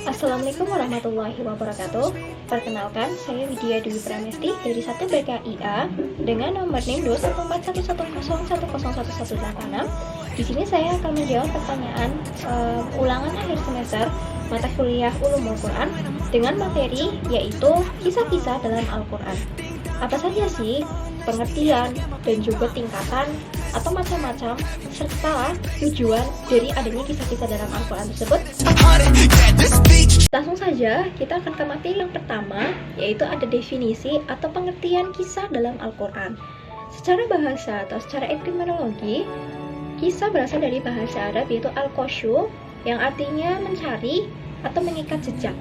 Assalamualaikum warahmatullahi wabarakatuh. Perkenalkan, saya Widya Dewi Pramesti dari 1 BKIA dengan nomor NIM 2141101011186. Di sini saya akan menjawab pertanyaan ulangan akhir semester mata kuliah Ulumul Quran dengan materi yaitu kisah-kisah dalam Al-Quran. Apa saja sih pengertian dan juga tingkatan atau macam-macam serta tujuan dari adanya kisah-kisah dalam Al-Quran tersebut? Langsung saja kita akan ke materi yang pertama, yaitu ada definisi atau pengertian kisah dalam Al-Quran. Secara bahasa atau secara etimologi, kisah berasal dari bahasa Arab yaitu al-qasyu yang artinya mencari atau mengikat jejak.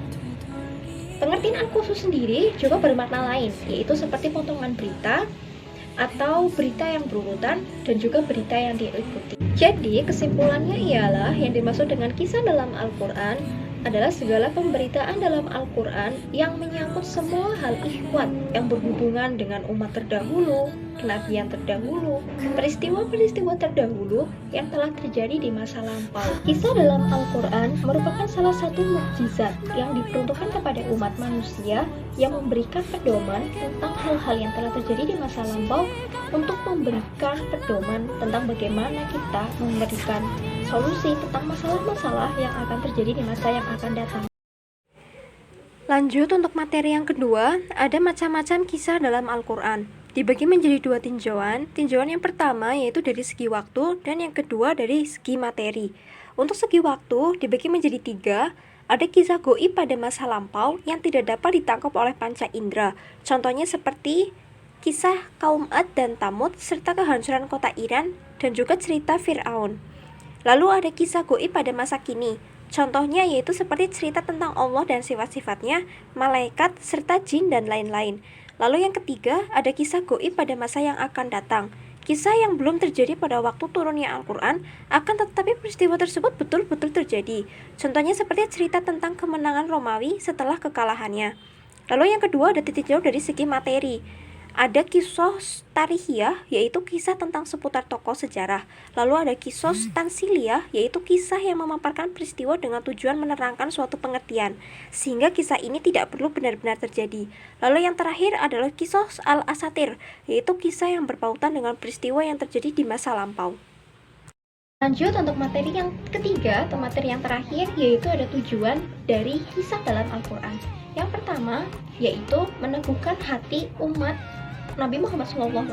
Pengertian al-qasyu sendiri juga bermakna lain, yaitu seperti potongan berita atau berita yang berurutan dan juga berita yang diikuti. Jadi kesimpulannya ialah yang dimaksud dengan kisah dalam Al-Quran adalah segala pemberitaan dalam Al-Quran yang menyangkut semua hal ikhwat yang berhubungan dengan umat terdahulu, kenabian terdahulu, peristiwa-peristiwa terdahulu yang telah terjadi di masa lampau. Kisah dalam Al-Quran merupakan salah satu mukjizat yang diperuntukkan kepada umat manusia yang memberikan pedoman tentang hal-hal yang telah terjadi di masa lampau untuk memberikan pedoman tentang bagaimana kita memberikan solusi tentang masalah-masalah yang akan terjadi di masa yang akan datang. Lanjut untuk materi yang kedua, ada macam-macam kisah dalam Al-Quran. Dibagi menjadi dua tinjauan. Tinjauan yang pertama yaitu dari segi waktu dan yang kedua dari segi materi. Untuk segi waktu dibagi menjadi tiga. Ada kisah gaib pada masa lampau yang tidak dapat ditangkap oleh panca indera. Contohnya seperti kisah kaum Ad dan Thamud serta kehancuran kota Iran dan juga cerita Fir'aun. Lalu ada kisah gaib pada masa kini. Contohnya yaitu seperti cerita tentang Allah dan sifat-sifatnya, malaikat, serta jin dan lain-lain. Lalu yang ketiga, ada kisah gaib pada masa yang akan datang. Kisah yang belum terjadi pada waktu turunnya Al-Quran, akan tetapi peristiwa tersebut betul-betul terjadi. Contohnya seperti cerita tentang kemenangan Romawi setelah kekalahannya. Lalu yang kedua, ada titik jauh dari segi materi. Ada kisah tarihiyah, yaitu kisah tentang seputar tokoh sejarah. Lalu ada kisah tansiliyah, yaitu kisah yang memaparkan peristiwa dengan tujuan menerangkan suatu pengertian, sehingga kisah ini tidak perlu benar-benar terjadi. Lalu yang terakhir adalah kisah al-asatir, yaitu kisah yang berpautan dengan peristiwa yang terjadi di masa lampau. Lanjut untuk materi yang ketiga atau materi yang terakhir, yaitu ada tujuan dari kisah dalam Al-Quran. Yang pertama, yaitu meneguhkan hati umat Nabi Muhammad SAW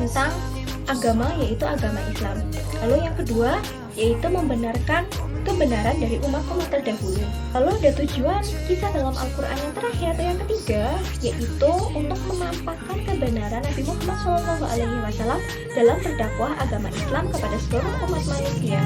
tentang agama, yaitu agama Islam. Lalu yang kedua, yaitu membenarkan kebenaran dari umat-umat terdahulu. Lalu ada tujuan kisah dalam Al-Quran yang terakhir atau yang ketiga, yaitu untuk menampakkan kebenaran Nabi Muhammad SAW dalam berdakwah agama Islam kepada seluruh umat manusia.